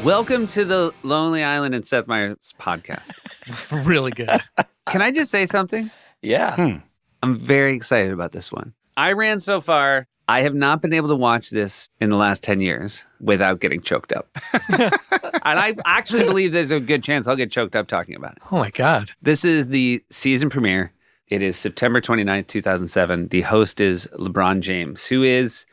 Welcome to the Lonely Island and Seth Meyers podcast. Really good. Can I just say something? Yeah. I'm very excited about this one. I ran so far. I have not been able to watch this in the last 10 years without getting choked up. And I actually believe there's a good chance I'll get choked up talking about it. Oh, my God. This is the season premiere. It is September 29th, 2007. The host is Lebron James, who is,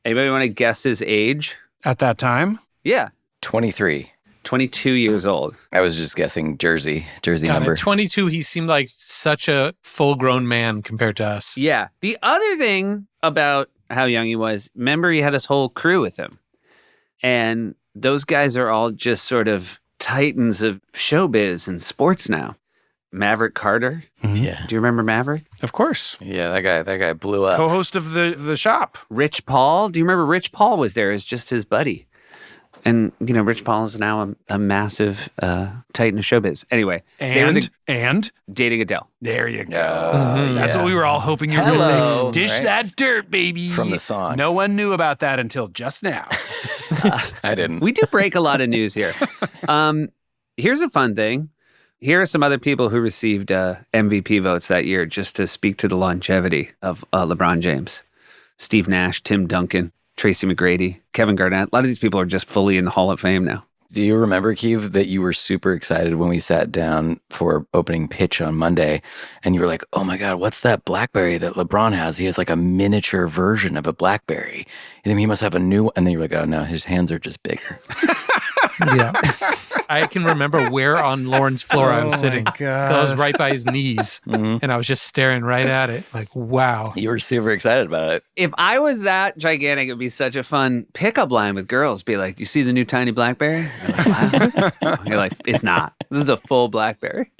anybody want to guess his age? At that time? Yeah. 23. 22 years old. I was just guessing jersey God, number. at 22, he seemed like such a full-grown man compared to us. Yeah. The other thing about how young he was, remember he had his whole crew with him. And those guys are all just sort of titans of showbiz and sports now. Maverick Carter. Mm-hmm. Yeah. Do you remember Maverick? Of course. Yeah, that guy blew up. Co-host of the shop. Rich Paul. Do you remember Rich Paul was there as just his buddy? And, you know, Rich Paul is now a massive titan of showbiz. Anyway, they were And dating Adele. there you go. Oh, That's yeah. what we were all hoping you were going to Hello, say. Dish right? that dirt, baby. From the song. No one knew about that until just now. I didn't. We do break a lot of news here. Here's a fun thing. Here are some other people who received MVP votes that year just to speak to the longevity of LeBron James. Steve Nash, Tim Duncan, Tracy McGrady, Kevin Garnett. A lot of these people are just fully in the Hall of Fame now. Do you remember, Keeve, that you were super excited when we sat down for opening pitch on Monday and you were like, oh my God, what's that BlackBerry that LeBron has? He has like a miniature version of a BlackBerry. And then he must have a new one. And then you're like, oh no, his hands are just bigger. Yeah. I can remember where on Lauren's floor I was sitting. God. I was right by his knees, and I was just staring right at it. Like, wow. You were super excited about it. If I was that gigantic, it would be such a fun pickup line with girls. Be like, you see the new tiny BlackBerry? You're like, wow. You're like, it's not. This is a full BlackBerry.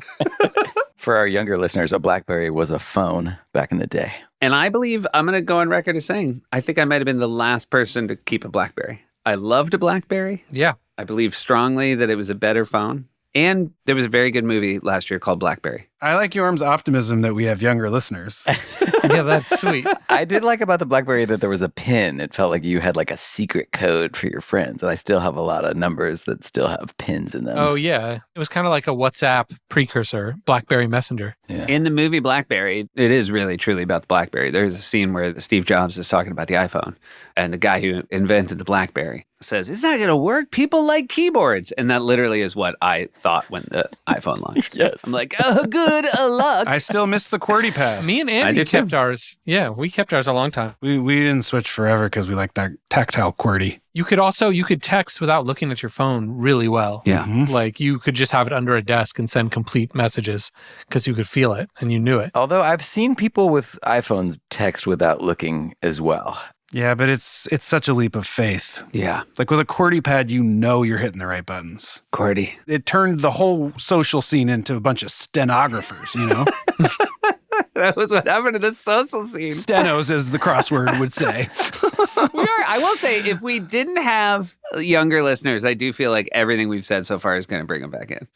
For our younger listeners, a BlackBerry was a phone back in the day. And I believe, I'm going to go on record as saying, I think I might have been the last person to keep a BlackBerry. I loved a BlackBerry. Yeah. I believe strongly that it was a better phone. And there was a very good movie last year called BlackBerry. I like Yorm's optimism that we have younger listeners. Yeah, that's sweet. I did like about the BlackBerry that there was a pin. It felt like you had like a secret code for your friends. And I still have a lot of numbers that still have pins in them. Oh, yeah. It was kind of like a WhatsApp precursor, BlackBerry Messenger. Yeah. In the movie BlackBerry, it is really truly about the BlackBerry. There's a scene where Steve Jobs is talking about the iPhone, and the guy who invented the BlackBerry says, it's not going to work. People like keyboards. And that literally is what I thought when the iPhone launched. Yes. I'm like, oh, good luck. I still miss the QWERTY pad. Me and I Andy did too. kept ours. Yeah, we kept ours a long time. We didn't switch forever because we like that tactile QWERTY. You could text without looking at your phone really well. Yeah. Like you could just have it under a desk and send complete messages because you could feel it and you knew it. Although I've seen people with iPhones text without looking as well. Yeah, but it's such a leap of faith. Yeah. Like with a QWERTY pad, you know you're hitting the right buttons. QWERTY. It turned the whole social scene into a bunch of stenographers, you know? That was what happened to the social scene. Stenos, as the crossword would say. I will say, if we didn't have younger listeners, I do feel like everything we've said so far is going to bring them back in.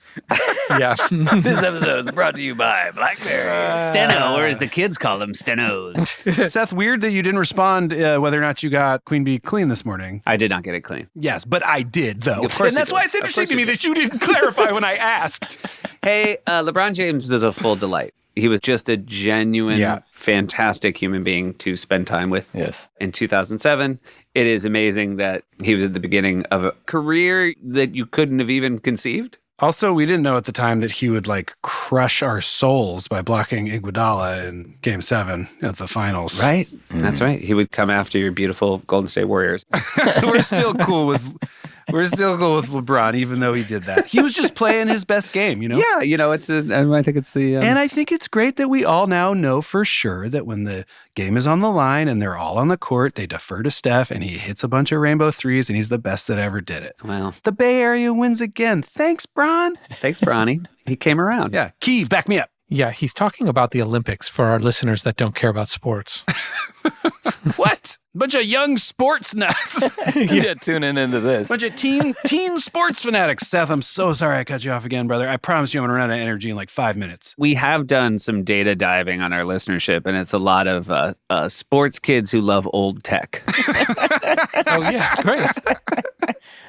Yeah. This episode is brought to you by BlackBerry. Steno, or as the kids call them, stenos. Seth, weird that you didn't respond whether or not you got Queen Bee clean this morning. I did not get it clean. Yes, but I did, though. Of course And that's you why did. it's interesting Of to course me you that you didn't clarify when I asked. Hey, LeBron James is a full delight. He was just a genuine, fantastic human being to spend time with. Yes. In 2007, it is amazing that he was at the beginning of a career that you couldn't have even conceived. Also, we didn't know at the time that he would like crush our souls by blocking Iguodala in Game 7 at the finals. Right? That's right. He would come after your beautiful Golden State Warriors. We're still cool with LeBron, even though he did that. He was just playing his best game, you know? Yeah, you know, I think it's the... And I think it's great that we all now know for sure that when the game is on the line and they're all on the court, they defer to Steph and he hits a bunch of rainbow threes and he's the best that ever did it. Well, The Bay Area wins again. Thanks, Bron. thanks, Bronny. He came around. Yeah. Keeve, back me up. Yeah, he's talking about the Olympics for our listeners that don't care about sports. What? Bunch of young sports nuts. Yeah, tuning into this. Bunch of teen sports fanatics. Seth, I'm so sorry I cut you off again, brother. I promise you I'm going to run out of energy in like 5 minutes. We have done some data diving on our listenership, and it's a lot of sports kids who love old tech. Oh, yeah, great.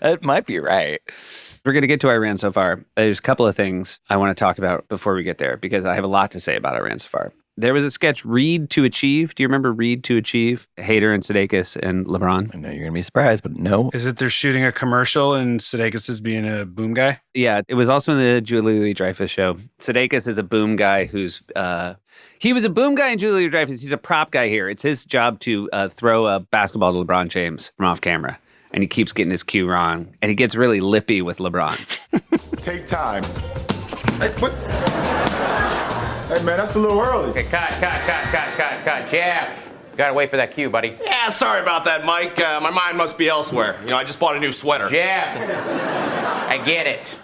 It might be right. We're going to get to Iran so far. There's a couple of things I want to talk about before we get there because I have a lot to say about Iran so far. There was a sketch, Read to Achieve. Do you remember Read to Achieve? Hader and Sudeikis and LeBron. I know you're going to be surprised, but no. Is it they're shooting a commercial and Sudeikis is being a boom guy? Yeah, it was also in the Julia Louis-Dreyfus show. Sudeikis is a boom guy who's... he was a boom guy in Julia Louis-Dreyfus. He's a prop guy here. It's his job to throw a basketball to LeBron James from off camera. And he keeps getting his cue wrong. And he gets really lippy with LeBron. Take time. Hey, what? Hey, man, that's a little early. Okay, cut. Jeff, you gotta wait for that cue, buddy. Yeah, sorry about that, Mike. My mind must be elsewhere. You know, I just bought a new sweater. Jeff, I get it.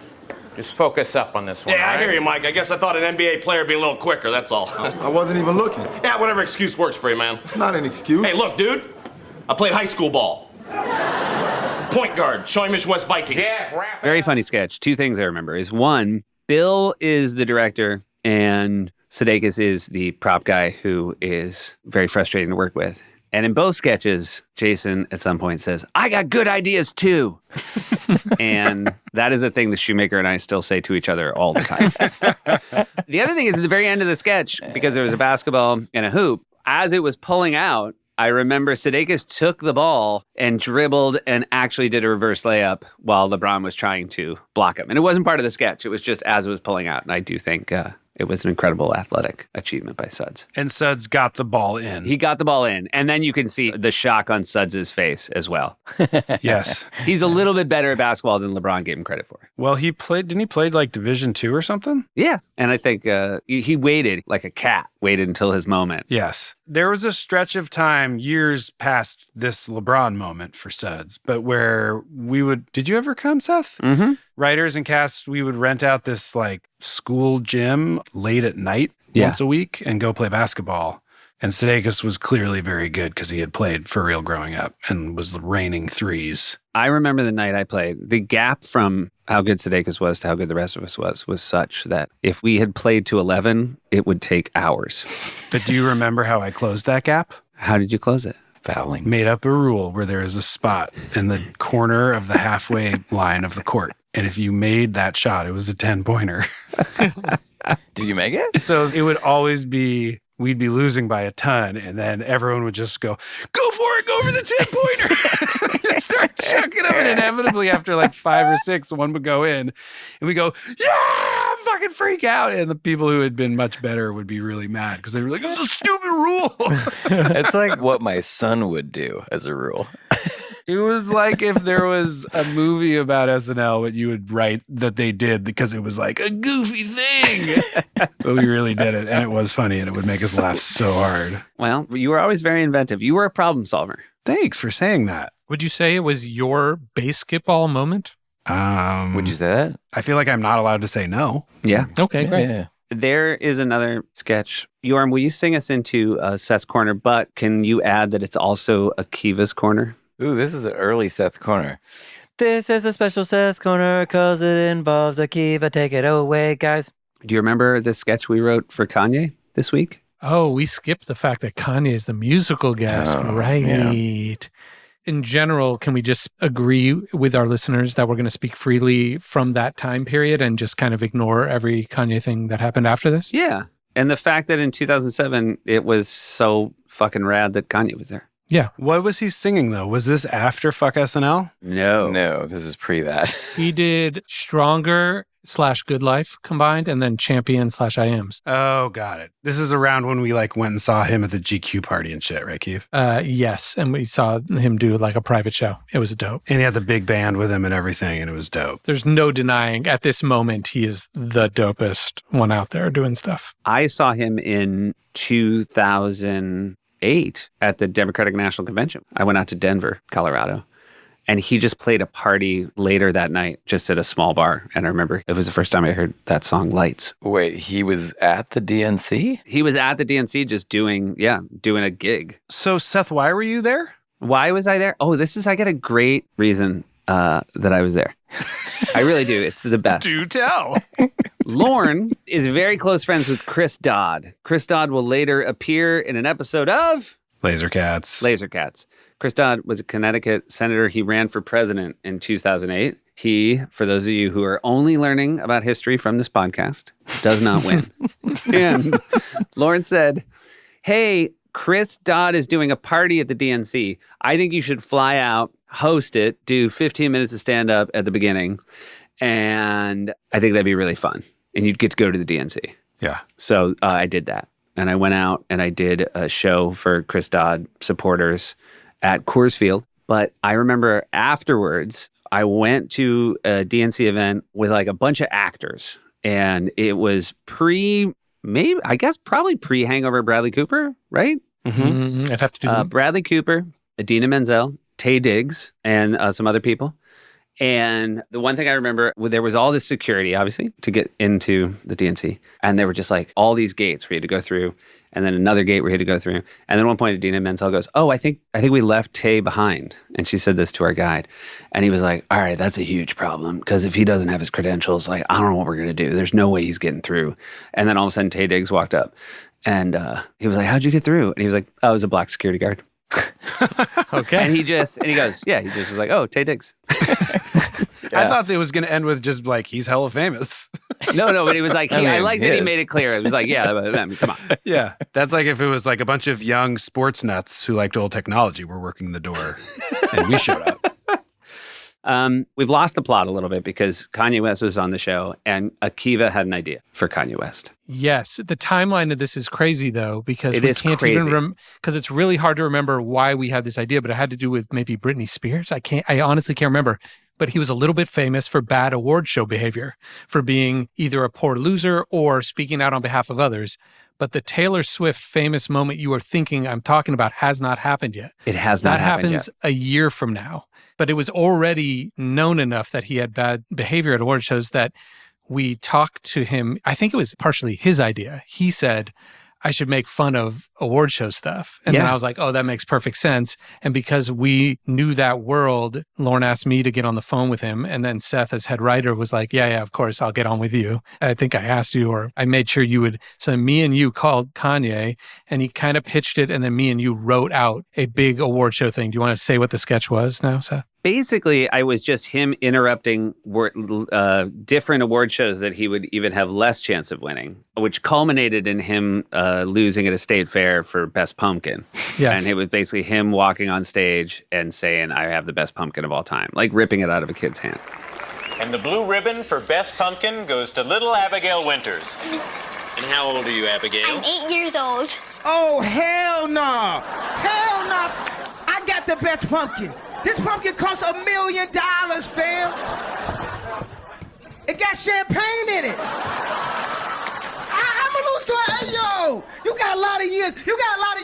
Just focus up on this one. Yeah, all I hear right? you, Mike. I guess I thought an NBA player would be a little quicker, that's all. I wasn't even looking. Yeah, whatever excuse works for you, man. It's not an excuse. Hey, look, dude. I played high school ball. Point guard, showing Mission West Vikings. Jeff, wrap it Very up. funny sketch. Two things I remember is one, Bill is the director and Sudeikis is the prop guy who is very frustrating to work with. And in both sketches, Jason at some point says, I got good ideas too. And that is a thing that Shoemaker and I still say to each other all the time. The other thing is at the very end of the sketch, because there was a basketball and a hoop, as it was pulling out, I remember Sudeikis took the ball and dribbled and actually did a reverse layup while LeBron was trying to block him. And it wasn't part of the sketch. It was just as it was pulling out. And I do think it was an incredible athletic achievement by Suds. And Suds got the ball in. He got the ball in. And then you can see the shock on Suds' face as well. Yes. He's a little bit better at basketball than LeBron gave him credit for. Well, didn't he play like Division II or something? Yeah. And I think he waited like a cat, waited until his moment. Yes. There was a stretch of time years past this LeBron moment for Suds, but where did you ever come, Seth? Mm-hmm. Writers and casts, we would rent out this like school gym late at night once a week and go play basketball. And Sudeikis was clearly very good because he had played for real growing up and was raining threes. I remember the night I played. The gap from how good Sudeikis was to how good the rest of us was such that if we had played to 11, it would take hours. But do you remember how I closed that gap? How did you close it? Fouling. Made up a rule where there is a spot in the corner of the halfway line of the court. And if you made that shot, it was a 10-pointer. Did you make it? So it would always be, we'd be losing by a ton. And then everyone would just go for it, go for the 10-pointer. Start chucking them. And inevitably after like 5 or 6, one would go in. And we go, yeah, fucking freak out. And the people who had been much better would be really mad because they were like, this is a stupid rule. It's like what my son would do as a rule. It was like if there was a movie about SNL, what you would write that they did because it was like a goofy thing. But we really did it. And it was funny and it would make us laugh so hard. Well, you were always very inventive. You were a problem solver. Thanks for saying that. Would you say it was your basketball moment? Would you say that? I feel like I'm not allowed to say no. Yeah. Okay, great. Yeah. There is another sketch. Yorm, will you sing us into Seth's Corner? But can you add that it's also Akiva's Corner? Ooh, this is an early Seth Corner. This is a special Seth Corner because it involves Akiva. Take it away, guys. Do you remember the sketch we wrote for Kanye this week? Oh, we skipped the fact that Kanye is the musical guest. Oh, right. yeah. In general, can we just agree with our listeners that we're going to speak freely from that time period and just kind of ignore every Kanye thing that happened after this? Yeah. And the fact that in 2007, it was so fucking rad that Kanye was there. Yeah. What was he singing, though? Was this after Fuck SNL? No. No, this is pre that. He did Stronger / Good Life combined and then Champion / I Ams. Oh, got it. This is around when we like went and saw him at the GQ party and shit, right, Keith? Yes. And we saw him do like a private show. It was dope. And he had the big band with him and everything, and it was dope. There's no denying at this moment he is the dopest one out there doing stuff. I saw him in 2008 at the Democratic National Convention. I went out to Denver, Colorado. And he just played a party later that night, just at a small bar. And I remember it was the first time I heard that song, Lights. Wait, he was at the DNC? He was at the DNC just doing a gig. So, Seth, why were you there? Why was I there? Oh, I got a great reason that I was there. I really do. It's the best. Do tell. Lorne is very close friends with Chris Dodd. Chris Dodd will later appear in an episode of Laser Cats. Laser Cats. Chris Dodd was a Connecticut senator. He ran for president in 2008. He, for those of you who are only learning about history from this podcast, does not win. And Lauren said, hey, Chris Dodd is doing a party at the DNC. I think you should fly out, host it, do 15 minutes of stand-up at the beginning, and I think that'd be really fun. And you'd get to go to the DNC. Yeah. So I did that. And I went out and I did a show for Chris Dodd supporters at Coors Field. But I remember afterwards, I went to a DNC event with like a bunch of actors. And it was probably pre-Hangover Bradley Cooper, right? Mm-hmm. I'd have to do that. Bradley Cooper, Idina Menzel, Taye Diggs, and some other people. And the one thing I remember, there was all this security, obviously, to get into the DNC. And there were just like all these gates where you had to go through, and then another gate where you had to go through. And then at one point, Idina Menzel goes, oh, I think we left Taye behind. And she said this to our guide. And he was like, all right, that's a huge problem. Because if he doesn't have his credentials, like, I don't know what we're going to do. There's no way he's getting through. And then all of a sudden, Taye Diggs walked up. And he was like, how'd you get through? And he was like, oh, I was a black security guard. Okay. And he just was like, oh, Taye Diggs. I thought it was going to end with just like, he's hella famous. No, but it was like, I like that he made it clear. It was like, yeah, come on. Yeah. That's like if it was like a bunch of young sports nuts who liked old technology were working the door and we showed up. We've lost the plot a little bit because Kanye West was on the show and Akiva had an idea for Kanye West. Yes. The timeline of this is crazy, though, because It is crazy. Because it's really hard to remember why we had this idea, but it had to do with maybe Britney Spears. I honestly can't remember. But he was a little bit famous for bad award show behavior, for being either a poor loser or speaking out on behalf of others. But the Taylor Swift famous moment you are thinking I'm talking about has not happened yet. It has not happened yet. That happens a year from now. But it was already known enough that he had bad behavior at award shows that we talked to him. I think it was partially his idea. He said, I should make fun of award show stuff. And then I was like, oh, that makes perfect sense. And because we knew that world, Lauren asked me to get on the phone with him. And then Seth, as head writer, was like, yeah, of course, I'll get on with you. I think I asked you, or I made sure you would. So me and you called Kanye and he kind of pitched it. And then me and you wrote out a big award show thing. Do you want to say what the sketch was now, Seth? Basically, I was just him interrupting different award shows that he would even have less chance of winning, which culminated in him losing at a state fair for Best Pumpkin. Yes. And it was basically him walking on stage and saying, I have the best pumpkin of all time, like ripping it out of a kid's hand. And the blue ribbon for Best Pumpkin goes to little Abigail Winters. And how old are you, Abigail? I'm 8 years old. Oh, hell no. Hell no. I got the best pumpkin. This pumpkin costs $1 million, fam. It got champagne in it. I'm gonna lose to an 8-year-old. You got a lot of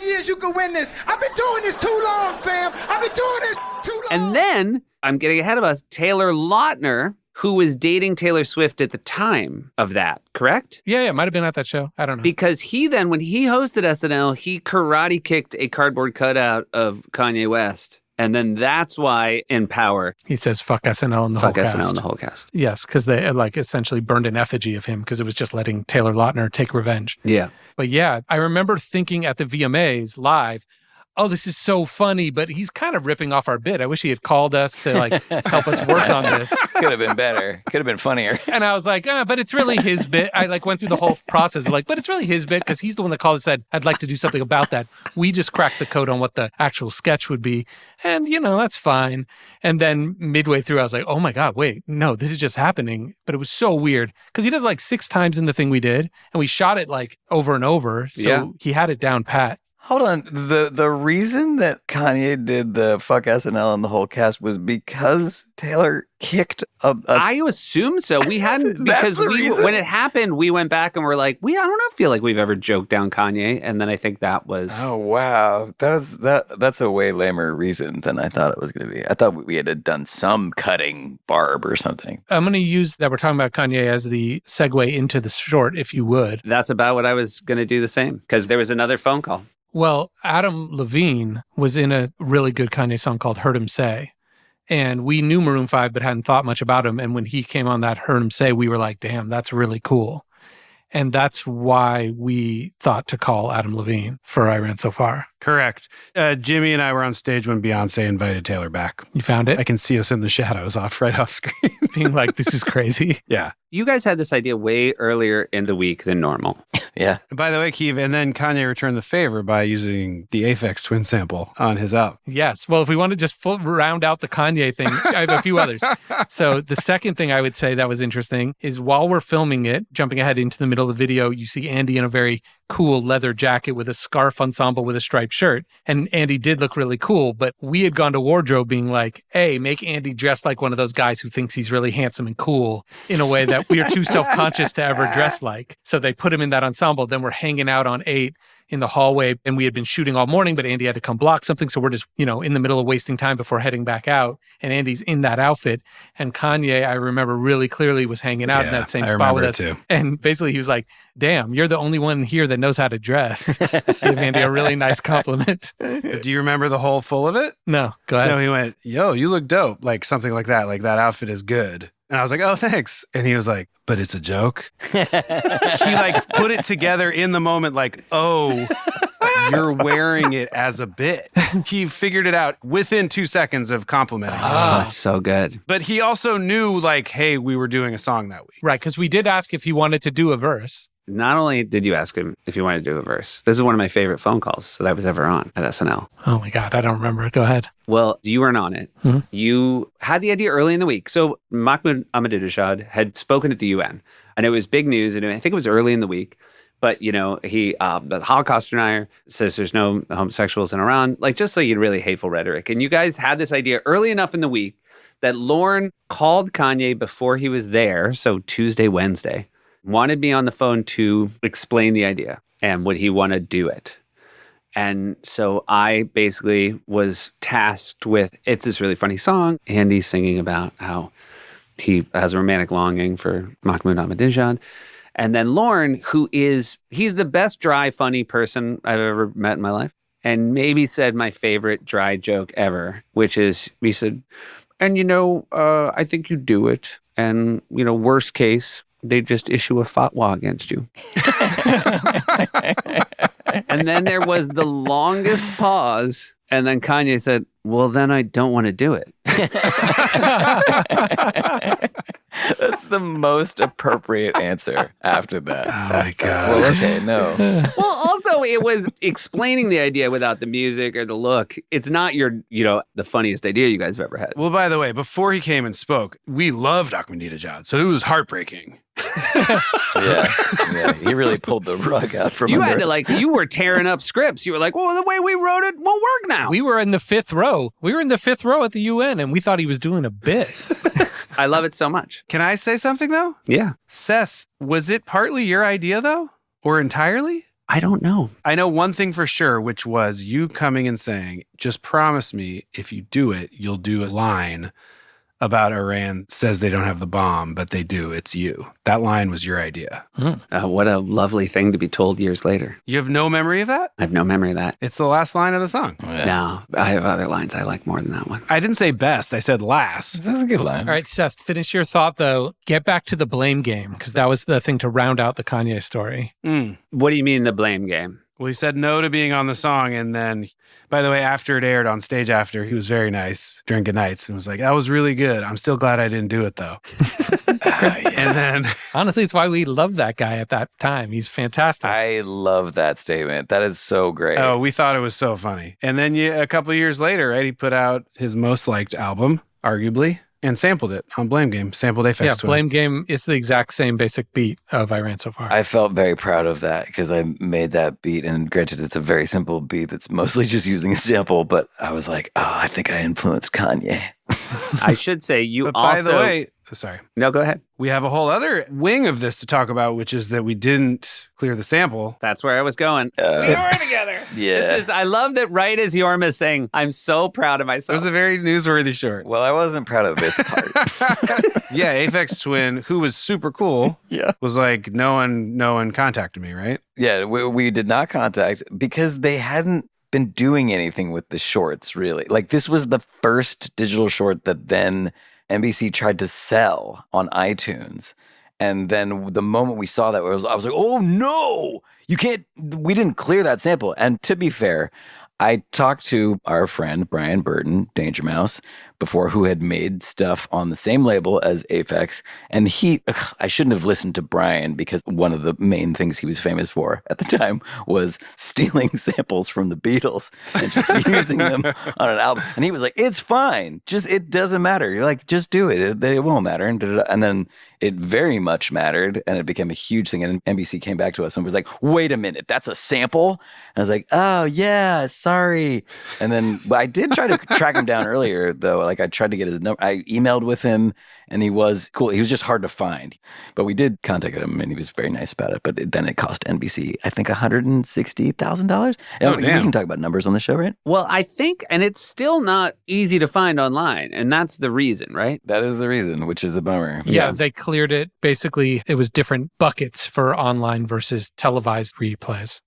years. You can win this. I've been doing this too long, fam. I've been doing this too long. And then, I'm getting ahead of us, Taylor Lautner, who was dating Taylor Swift at the time of that, correct? Yeah, it might have been at that show. I don't know. Because he then, when he hosted SNL, he karate kicked a cardboard cutout of Kanye West. And then that's why in Power, he says, fuck SNL and the whole cast. Fuck SNL and the whole cast. Yes, because they like essentially burned an effigy of him because it was just letting Taylor Lautner take revenge. Yeah. But yeah, I remember thinking at the VMAs live, oh, this is so funny, but he's kind of ripping off our bit. I wish he had called us to like help us work on this. Could have been better. Could have been funnier. And I was like, but it's really his bit. I like went through the whole process like, but it's really his bit because he's the one that called and said, I'd like to do something about that. We just cracked the code on what the actual sketch would be. And, that's fine. And then midway through, I was like, oh my God, wait, no, this is just happening. But it was so weird because he does like 6 times in the thing we did. And we shot it like over and over. So he had it down pat. Hold on. The reason that Kanye did the fuck SNL and the whole cast was because Taylor kicked I assume so. We hadn't, because when it happened, we went back and we're like, I don't feel like we've ever joked down Kanye. And then I think that was. Oh, wow. That's a way lamer reason than I thought it was going to be. I thought we had done some cutting Barb or something. I'm going to use that we're talking about Kanye as the segue into the short, if you would. That's about what I was going to do the same, because there was another phone call. Well, Adam Levine was in a really good Kanye song called Heard Him Say. And we knew Maroon 5, but hadn't thought much about him. And when he came on that Heard Him Say, we were like, damn, that's really cool. And that's why we thought to call Adam Levine for I Ran So Far. Correct. Jimmy and I were on stage when Beyonce invited Taylor back. You found it? I can see us in the shadows right off screen. Being like, this is crazy. Yeah. You guys had this idea way earlier in the week than normal. Yeah. By the way, Keeve, and then Kanye returned the favor by using the Aphex Twin sample on his album. Yes. Well, if we want to just round out the Kanye thing, I have a few others. So the second thing I would say that was interesting is while we're filming it, jumping ahead into the middle of the video, you see Andy in a very cool leather jacket with a scarf ensemble with a striped shirt. And Andy did look really cool, but we had gone to wardrobe being like, hey, make Andy dress like one of those guys who thinks he's really handsome and cool in a way that we are too self-conscious to ever dress like. So they put him in that ensemble. Then we're hanging out on 8 in the hallway, and we had been shooting all morning, but Andy had to come block something. So we're just, in the middle of wasting time before heading back out. And Andy's in that outfit. And Kanye, I remember really clearly, was hanging out in that same spot with us. Too. And basically he was like, damn, you're the only one here that knows how to dress. Give Andy a really nice compliment. Do you remember the whole full of it? No, go ahead. No, he went, yo, you look dope. Like something like that. Like that outfit is good. And I was like, oh, thanks. And he was like, but it's a joke. He like put it together in the moment like, oh, you're wearing it as a bit. He figured it out within 2 seconds of complimenting. Oh, that's so good. But he also knew like, hey, we were doing a song that week. Right, because we did ask if he wanted to do a verse. Not only did you ask him if he wanted to do a verse, this is one of my favorite phone calls that I was ever on at SNL. Oh my God, I don't remember. Go ahead. Well, you weren't on it. Mm-hmm. You had the idea early in the week. So Mahmoud Ahmadinejad had spoken at the UN, and it was big news, and I think it was early in the week. But, he, the Holocaust denier, says there's no homosexuals in Iran, like just like really hateful rhetoric. And you guys had this idea early enough in the week that Lorne called Kanye before he was there, so Tuesday, Wednesday, wanted me on the phone to explain the idea and would he want to do it. And so I basically was tasked with, it's this really funny song. Andy's singing about how he has a romantic longing for Mahmoud Ahmadinejad. And then Lorne, he's the best dry, funny person I've ever met in my life. And maybe said my favorite dry joke ever, which is, he said, and I think you do it. And, worst case, they just issue a fatwa against you. And then there was the longest pause. And then Kanye said, well, then I don't want to do it. That's the most appropriate answer after that. Oh, my God. Well, okay, no. Well, also, it was explaining the idea without the music or the look. It's not the funniest idea you guys have ever had. Well, by the way, before he came and spoke, we loved Ahmadinejad, so it was heartbreaking. Yeah, he really pulled the rug out from You under had to you were tearing up scripts. You were like, well, the way we wrote it won't work now. We were in the 5th row. We were in the 5th row at the UN, and we thought he was doing a bit. I love it so much. Can I say something, though? Yeah. Seth, was it partly your idea, though? Or entirely? I don't know. I know one thing for sure, which was you coming and saying, just promise me if you do it, you'll do a line about Iran says they don't have the bomb, but they do. It's you. That line was your idea. What a lovely thing to be told years later. You have no memory of that? I have no memory of that. It's the last line of the song. Yeah. No, I have other lines I like more than that one. I didn't say best. I said last. That's a good line. All right, Seth, finish your thought, though. Get back to the blame game, because that was the thing to round out the Kanye story. What do you mean the blame game? Well, he said no to being on the song. And then, by the way, after it aired on stage after, he was very nice during Goodnights and was like, that was really good. I'm still glad I didn't do it, though. And then... Honestly, it's why we loved that guy at that time. He's fantastic. I love that statement. That is so great. Oh, we thought it was so funny. And then a couple of years later, right, he put out his most liked album, arguably, and sampled it on Blame Game, sampled Aphex Yeah, Twin. Blame Game is the exact same basic beat of I Ran So Far. I felt very proud of that because I made that beat, and granted, it's a very simple beat that's mostly just using a sample, but I was like, oh, I think I influenced Kanye. I should say you But also... by the way, sorry. No, go ahead. We have a whole other wing of this to talk about, which is that we didn't clear the sample. That's where I was going. We were together. Yeah. I love that right as Yorma is saying, I'm so proud of It myself. was a very newsworthy short. Well, I wasn't proud of this part. Yeah, Aphex Twin, who was super cool, Yeah. was like, no one contacted me, right? Yeah, we did not contact because they hadn't been doing anything with the shorts, really. Like, this was the first digital short that then NBC tried to sell on iTunes. And then the moment we saw that, I was like, oh no, you can't, we didn't clear that sample. And to be fair, I talked to our friend Brian Burton, Danger Mouse, before, who had made stuff on the same label as Aphex. And I shouldn't have listened to Brian, because one of the main things he was famous for at the time was stealing samples from the Beatles and just using them on an album. And he was like, it's fine. It doesn't matter. You're like, just do it. It won't matter. And then it very much mattered, and it became a huge thing. And NBC came back to us and was like, wait a minute, that's a sample? And I was like, oh, yeah, sorry. And then, but I did try to track him down earlier, though. Like, I tried to get his number. I emailed with him, and he was cool. He was just hard to find. But we did contact him, and he was very nice about it. But then it cost NBC, I think, $160,000. Oh, we damn. can talk about numbers on the show, right? Well, I think, and it's still not easy to find online, and that's the reason, right? That is the reason, which is a bummer. Yeah, they cleared it. Basically, it was different buckets for online versus televised replays.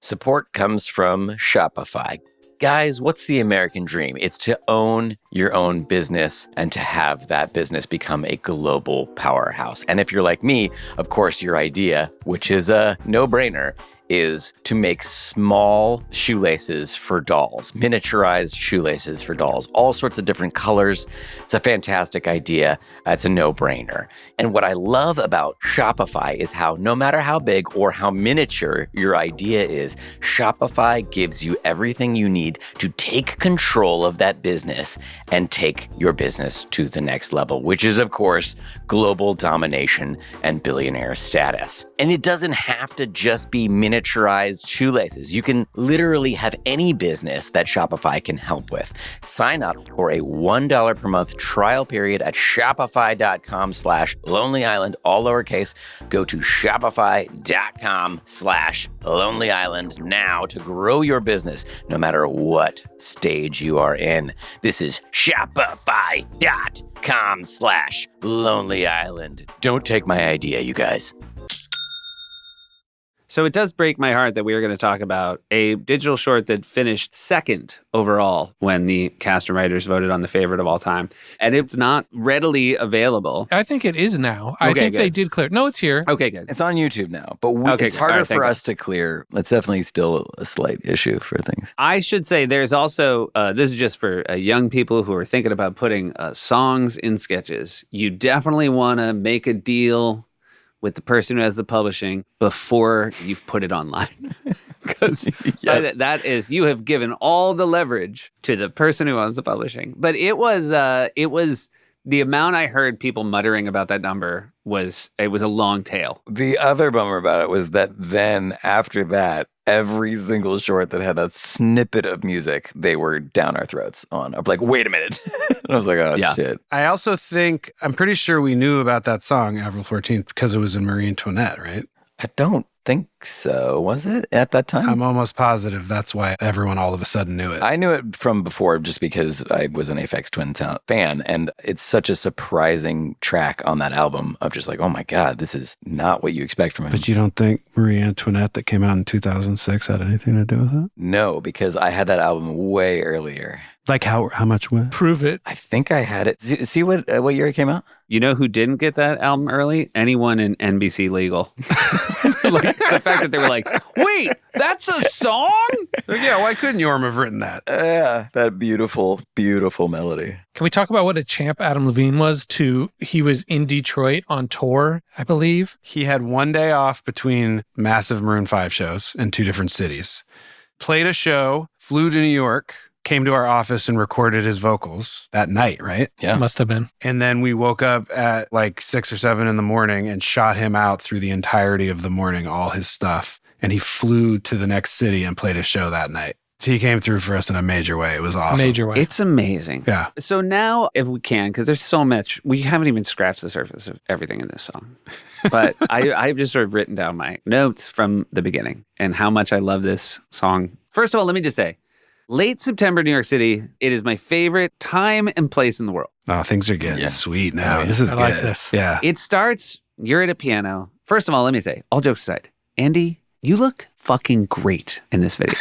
Support comes from Shopify. Guys, what's the American dream? It's to own your own business and to have that business become a global powerhouse. And if you're like me, of course, your idea, which is a no-brainer, is to make small shoelaces for dolls, miniaturized shoelaces for dolls, all sorts of different colors. It's a fantastic idea. It's a no-brainer. And what I love about Shopify is how no matter how big or how miniature your idea is, Shopify gives you everything you need to take control of that business and take your business to the next level, which is, of course, global domination and billionaire status. And it doesn't have to just be miniaturized shoelaces. You can literally have any business that Shopify can help with. Sign up for a $1 per month trial period at shopify.com/Lonely Island, all lowercase. Go to shopify.com/Lonely Island now to grow your business, no matter what stage you are in. This is shopify.com/Lonely Island. Don't take my idea, you guys. So it does break my heart that we are going to talk about a digital short that finished second overall when the cast and writers voted on the favorite of all time. And it's not readily available. I think it is now. I think they did clear. No, it's here. Okay, good. It's on YouTube now, but it's harder for us to clear. It's definitely still a slight issue for things. I should say there's also, this is just for young people who are thinking about putting songs in sketches. You definitely want to make a deal with the person who has the publishing before you've put it online. Because that is, you have given all the leverage to the person who owns the publishing. But it was the amount I heard people muttering about that number was a long tail. The other bummer about it was that then after that, every single short that had a snippet of music, they were down our throats on. I'm like, wait a minute. And I was like, oh, shit. I also think, I'm pretty sure we knew about that song, Avril 14th, because it was in Marie Antoinette, right? I don't think so. Was it at that time? I'm almost positive that's why everyone all of a sudden knew it. I knew it from before just because I was an Aphex Twin fan. And it's such a surprising track on that album of just like, oh my God, this is not what you expect from him. But you don't think Marie Antoinette that came out in 2006 had anything to do with it? No, because I had that album way earlier. Like how much way? Prove it. I think I had it. See what year it came out? You know who didn't get that album early? Anyone in NBC Legal. Like the fact that they were like, wait, that's a song? Yeah, why couldn't Yorm have written that? Yeah, that beautiful, beautiful melody. Can we talk about what a champ Adam Levine was he was in Detroit on tour, I believe? He had one day off between massive Maroon 5 shows in two different cities. Played a show, flew to New York, came to our office and recorded his vocals that night, right? Yeah. Must have been. And then we woke up at like 6 or 7 in the morning and shot him out through the entirety of the morning, all his stuff. And he flew to the next city and played a show that night. He came through for us in a major way. It was awesome. Major way. It's amazing. Yeah. So now, if we can, because there's so much, we haven't even scratched the surface of everything in this song. But I've just sort of written down my notes from the beginning and how much I love this song. First of all, let me just say, late September, New York City, it is my favorite time and place in the world. Oh, things are getting sweet now. Oh, yeah. This is I good. like this. Yeah. It starts, you're at a piano. First of all, let me say, all jokes aside, Andy, you look fucking great in this video.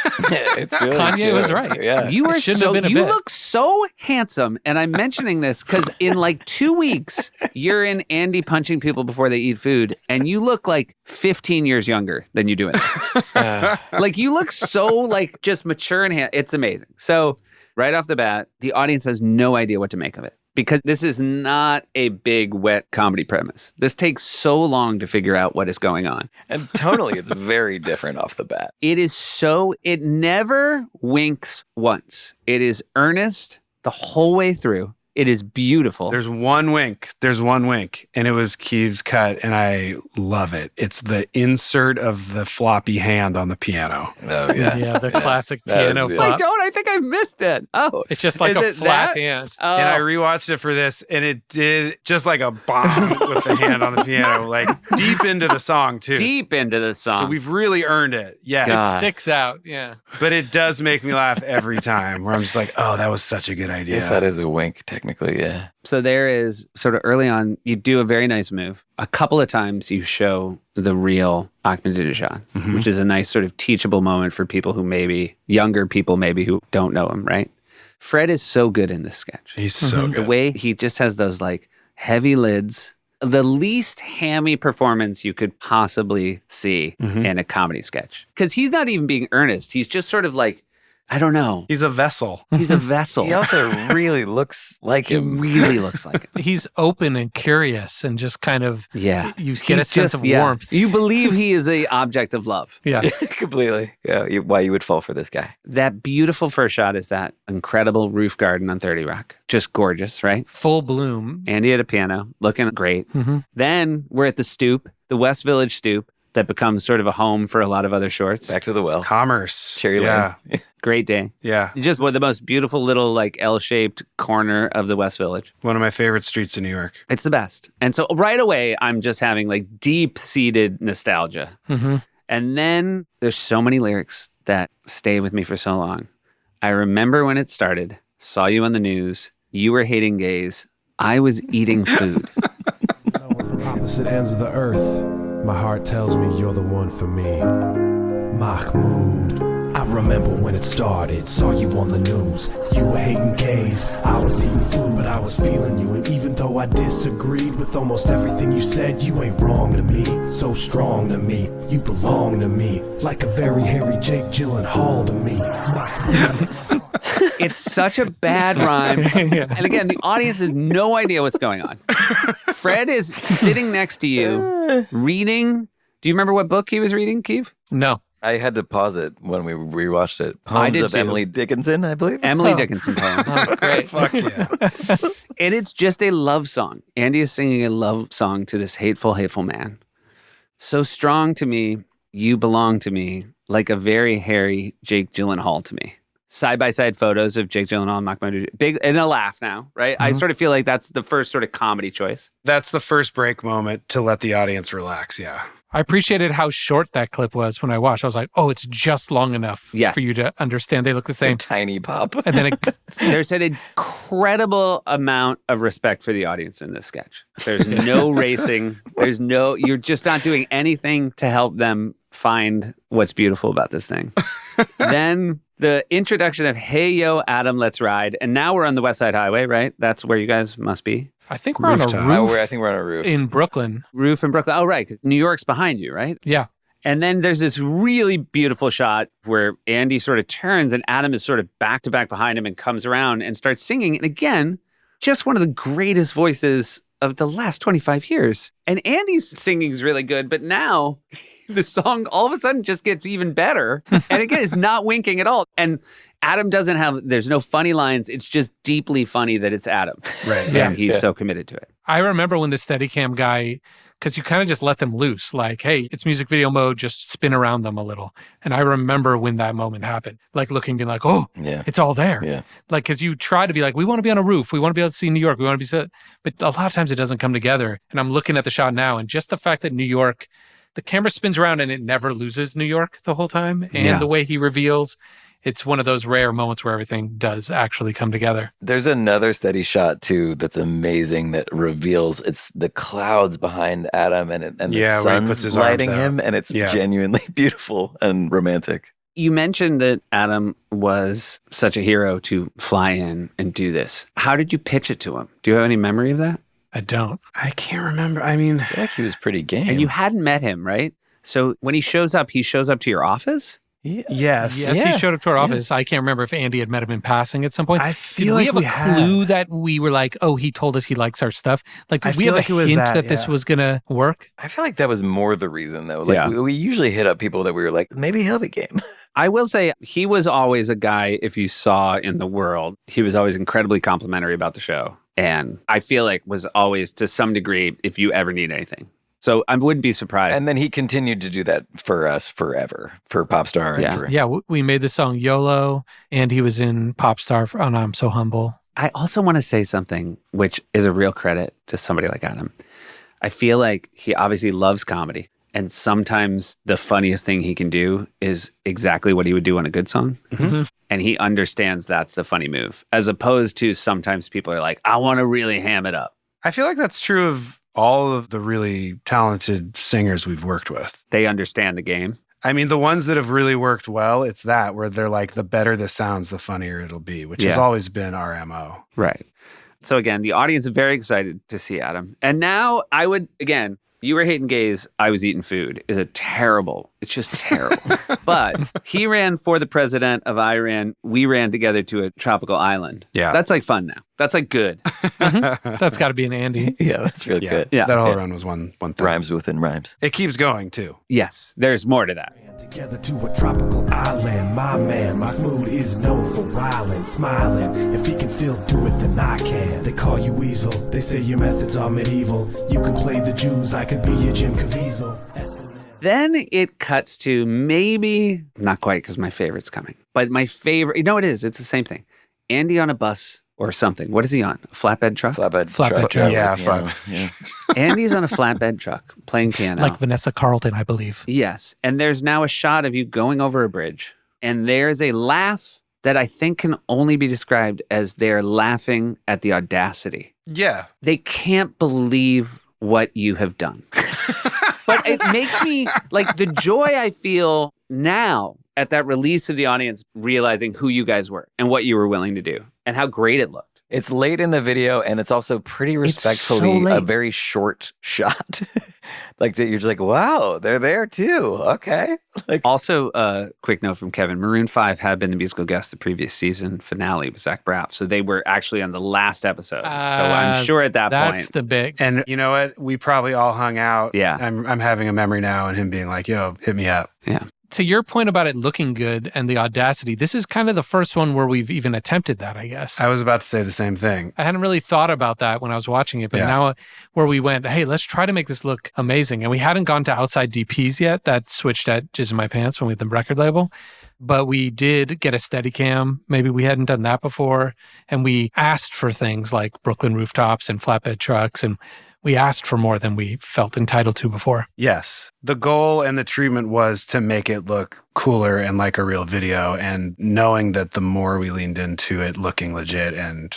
It's really Kanye true. was right. Yeah. You are shouldn't have been a you bit. look so handsome. And I'm mentioning this because in like 2 weeks, you're in Andy punching people before they eat food, and you look like 15 years younger than you do in it. Like you look so like just mature and it's amazing. So right off the bat, the audience has no idea what to make of it because this is not a big, wet comedy premise. This takes so long to figure out what is going on. And tonally, it's very different off the bat. It never winks once. It is earnest the whole way through. It is beautiful. There's one wink. And it was Keeve's cut, and I love it. It's the insert of the floppy hand on the piano. Oh, yeah. Yeah, the classic That piano was it. flop. I think I missed it. Oh, It's just like Is a it flat that? hand. Oh. And I rewatched it for this, and it did just like a bomb with the hand on the piano, like deep into the song, too. deep into the song. So we've really earned it. Yes. God. Sticks out. Yeah. But it does make me laugh every time where I'm just like, oh, that was such a good idea. Yes, that is a wink, technically, yeah. So there is sort of early on, you do a very nice move. A couple of times you show the real Ahmadinejad, which is a nice sort of teachable moment for people who younger people who don't know him, right? Fred is so good in this sketch. He's so The good. way he just has those like heavy lids, the least hammy performance you could possibly see in a comedy sketch. Because he's not even being earnest. He's just sort of like, I don't know. He's a vessel. He's a vessel. He also really looks like He him. really looks like it. He's open and curious and just kind of, Yeah. you get a sense of warmth. You believe he is a object of love. Yes. Completely. Yeah, why you would fall for this guy. That beautiful first shot is that incredible roof garden on 30 Rock. Just gorgeous, right? Full bloom. Andy at a piano, looking great. Then we're at the stoop, the West Village stoop, that becomes sort of a home for a lot of other shorts. Back to the well. Commerce. Cherry yeah. Lane. Great day. Yeah. Just one of the most beautiful little like L-shaped corner of the West Village. One of my favorite streets in New York. It's the best. And so right away, I'm just having like deep-seated nostalgia. And then there's so many lyrics that stay with me for so long. I remember when it started, saw you on the news, you were hating gays, I was eating food. From opposite ends of the earth, my heart tells me you're the one for me. Mahmoud, I remember when it started, saw you on the news. You were hating gays, I was eating food, but I was feeling you. And even though I disagreed with almost everything you said, you ain't wrong to me, so strong to me. You belong to me, like a very hairy Jake Gyllenhaal to me. It's such a bad rhyme. And again, the audience has no idea what's going on. Fred is sitting next to you, reading. Do you remember what book he was reading, Keeve? No. I had to pause it when we rewatched it. I Poems did of too. Emily Dickinson, I believe. Emily Dickinson poem. Oh, great. Fuck yeah. And it's just a love song. Andy is singing a love song to this hateful, hateful man. So strong to me, you belong to me, like a very hairy Jake Gyllenhaal to me. Side-by-side photos of Jake Gyllenhaal and Mahmoud. Big, and a laugh now, right? I sort of feel like that's the first sort of comedy choice. That's the first break moment to let the audience relax. Yeah. I appreciated how short that clip was when I watched. I was like, oh, it's just long enough Yes. for you to understand they look the It's a same. tiny pop. And then it, There's an incredible amount of respect for the audience in this sketch. There's no racing. You're just not doing anything to help them find what's beautiful about this thing. Then the introduction of, hey, yo, Adam, let's ride. And now we're on the West Side Highway, right? That's where you guys must be. I think we're on a Rooftop. roof I think we're on a roof. in Brooklyn. Roof in Brooklyn. Oh, right. 'Cause New York's behind you, right? Yeah. And then there's this really beautiful shot where Andy sort of turns and Adam is sort of back to back behind him and comes around and starts singing. And again, just one of the greatest voices of the last 25 years. And Andy's singing is really good, but now the song all of a sudden just gets even better. And again, it's not winking at all. And Adam there's no funny lines. It's just deeply funny that it's Adam. Right. And he's so committed to it. I remember when the Steadicam guy, because you kind of just let them loose, like, hey, it's music video mode, just spin around them a little. And I remember when that moment happened, like looking, being like, oh, Yeah. it's all there. Yeah. Like, because you try to be like, we want to be on a roof. We want to be able to see New York. We want to be so, but a lot of times it doesn't come together. And I'm looking at the shot now, and just the fact that New York, the camera spins around and it never loses New York the whole time. And Yeah. the way he reveals, it's one of those rare moments where everything does actually come together. There's another steady shot too that's amazing that reveals it's the clouds behind Adam and the when he puts sun's his arms lighting out. him, and it's genuinely beautiful and romantic. You mentioned that Adam was such a hero to fly in and do this. How did you pitch it to him? Do you have any memory of that? I don't. I can't remember. I mean, I feel like he was pretty game. And you hadn't met him, right? So when he shows up to your office? Yes. Yes, he showed up to our office. I can't remember if Andy had met him in passing at some point. I Did we have a clue that we were like, oh, he told us he likes our stuff? Like, did we have a hint that this was going to work? I feel like that was more the reason, though. Like, we usually hit up people that we were like, maybe he'll be game. I will say he was always a guy, if you saw in the world, he was always incredibly complimentary about the show. And I feel like was always, to some degree, if you ever need anything. So I wouldn't be surprised. And then he continued to do that for us forever, for Popstar. Yeah, we made the song YOLO, and he was in Popstar on I'm So Humble. I also want to say something, which is a real credit to somebody like Adam. I feel like he obviously loves comedy. And sometimes the funniest thing he can do is exactly what he would do on a good song. Mm-hmm. And he understands that's the funny move. As opposed to sometimes people are like, I want to really ham it up. I feel like that's true of all of the really talented singers we've worked with. They understand the game. I mean, the ones that have really worked well, it's that where they're like, the better this sounds, the funnier it'll be, which has always been our MO. Right. So again, the audience is very excited to see Adam. And now I would, again, you were hating gays, I was eating food. It's just terrible. But he ran for the president of Iran. We ran together to a tropical island. Yeah. That's like fun now. That's like good. That's got to be an Andy. Yeah, that's really good. Yeah. That whole run was one thing. Rhymes within rhymes. It keeps going too. Yes, there's more to that. Together to a tropical island, my man Mahmoud is known for wildin', smiling. If he can still do it, then I can. They call you Weasel, they say your methods are medieval. You could play the Jews, I could be your Jim Caviezel. Then it cuts to maybe, not quite because my favorite's coming, but my favorite, it's the same thing. Andy on a bus or something. What is he on? A flatbed truck? Flatbed truck. Yeah. Andy's on a flatbed truck playing piano. Like Vanessa Carlton, I believe. Yes. And there's now a shot of you going over a bridge. And there's a laugh that I think can only be described as they're laughing at the audacity. Yeah. They can't believe what you have done. But it makes me, like, the joy I feel now at that release of the audience realizing who you guys were and what you were willing to do and how great it looked. It's late in the video, and it's also pretty respectfully a very short shot. Like that, you're just like, wow, they're there too. Okay. Like, also, a quick note from Kevin: Maroon 5 had been the musical guest the previous season finale with Zach Braff, so they were actually on the last episode. So I'm sure at that point, that's the big. And you know what? We probably all hung out. Yeah. I'm having a memory now, and him being like, "Yo, hit me up." Yeah. To your point about it looking good and the audacity, this is kind of the first one where we've even attempted that, I guess. I was about to say the same thing. I hadn't really thought about that when I was watching it, but now where we went, hey, let's try to make this look amazing. And we hadn't gone to outside DPs yet. That switched at Jizz in My Pants when we had the record label. But we did get a Steadicam. Maybe we hadn't done that before. And we asked for things like Brooklyn rooftops and flatbed trucks. And we asked for more than we felt entitled to before. Yes. The goal and the treatment was to make it look cooler and like a real video. And knowing that the more we leaned into it looking legit and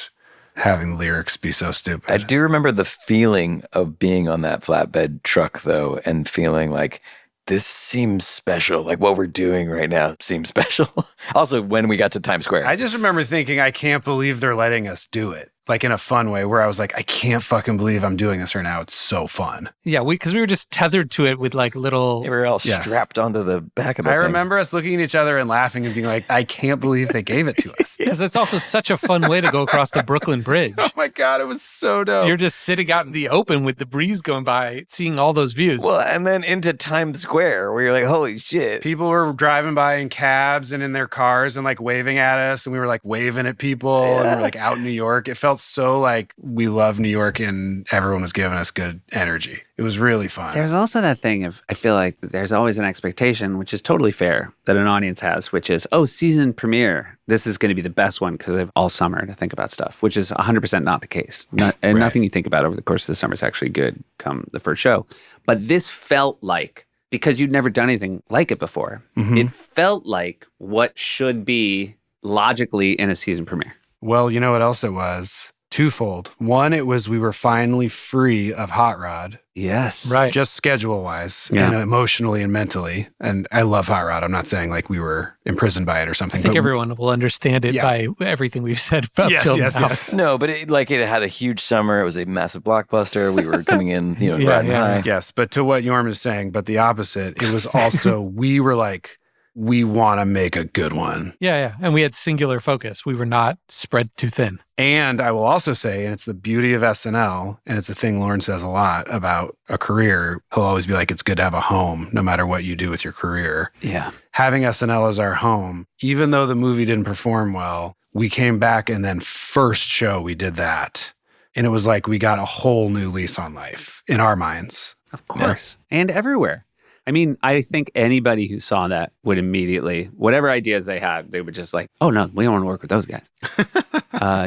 having the lyrics be so stupid. I do remember the feeling of being on that flatbed truck, though, and feeling like, this seems special. Like what we're doing right now seems special. Also, when we got to Times Square. I just remember thinking, I can't believe they're letting us do it. Like in a fun way where I was like, I can't fucking believe I'm doing this right now. It's so fun. Yeah, because we were just tethered to it with like little... We were all strapped onto the back of the I thing. remember us looking at each other and laughing and being like, I can't believe they gave it to us. Because it's also such a fun way to go across the Brooklyn Bridge. Oh my God, it was so dope. You're just sitting out in the open with the breeze going by, seeing all those views. Well, and then into Times Square where you're like, holy shit. People were driving by in cabs and in their cars and like waving at us. And we were like waving at people and we were like out in New York. It felt so like we love New York and everyone was giving us good energy. It was really fun. There's also that thing of, I feel like there's always an expectation, which is totally fair, that an audience has, which is, oh, season premiere, this is going to be the best one because I have all summer to think about stuff, which is 100% not the case. Nothing you think about over the course of the summer is actually good come the first show. But this felt like because you'd never done anything like it before. It felt like what should be logically in a season premiere. Well, you know what else it was? Twofold. One, it was we were finally free of Hot Rod. Yes. Right. Just schedule-wise Yeah. and emotionally and mentally. And I love Hot Rod. I'm not saying like we were imprisoned by it or something. I think but everyone will understand it by everything we've said up till now. No, but it had a huge summer. It was a massive blockbuster. We were coming in, riding high. Yes, but to what Yorm is saying, but the opposite, it was also, we were like, we want to make a good one. Yeah. And we had singular focus. We were not spread too thin. And I will also say, and it's the beauty of SNL, and it's a thing Lauren says a lot about a career, he'll always be like, it's good to have a home, no matter what you do with your career. Yeah. Having SNL as our home, even though the movie didn't perform well, we came back and then first show we did that. And it was like we got a whole new lease on life in our minds. Of course. Yeah. And everywhere. I mean, I think anybody who saw that would immediately, whatever ideas they had, they would just like, oh, no, we don't want to work with those guys.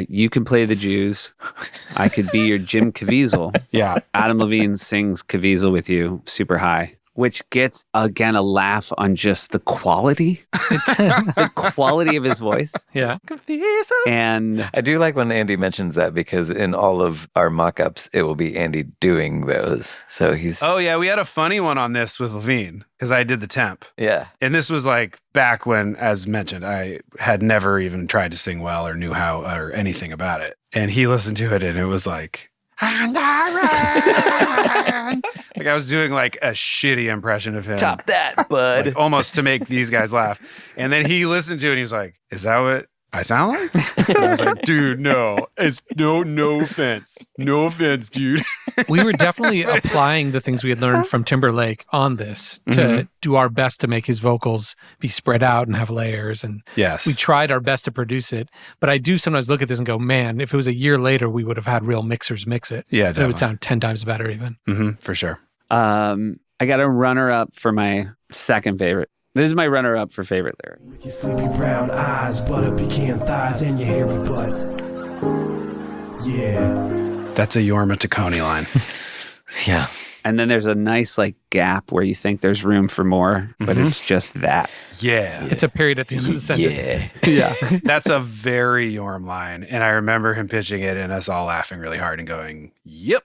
You can play the Jews. I could be your Jim Caviezel. Yeah. Adam Levine sings Caviezel with you super high, which gets, again, a laugh on just the quality, the quality of his voice. Yeah. And I do like when Andy mentions that because in all of our mock-ups, it will be Andy doing those. So he's... Oh, yeah. We had a funny one on this with Levine because I did the temp. Yeah. And this was like back when, as mentioned, I had never even tried to sing well or knew how or anything about it. And he listened to it and it was like... Like I was doing like a shitty impression of him. Top that, bud. Like, almost to make these guys laugh. And then he listened to it and he was like, is that what I sound like? And I was like, dude, no. It's no offense. No offense, dude. We were definitely applying the things we had learned from Timberlake on this to do our best to make his vocals be spread out and have layers. And yes, we tried our best to produce it. But I do sometimes look at this and go, man, if it was a year later, we would have had real mixers mix it. Yeah, definitely. It would sound 10 times better even. For sure. I got a runner-up for my second favorite. This is my runner-up for favorite lyric. With your sleepy brown eyes, butter pecan thighs, and your hairy butt. Yeah. That's a Yorma Taccone line. Yeah. And then there's a nice like gap where you think there's room for more, but it's just that. Yeah. It's a period at the end of the sentence. Yeah. That's a very Yorm line. And I remember him pitching it and us all laughing really hard and going, yep.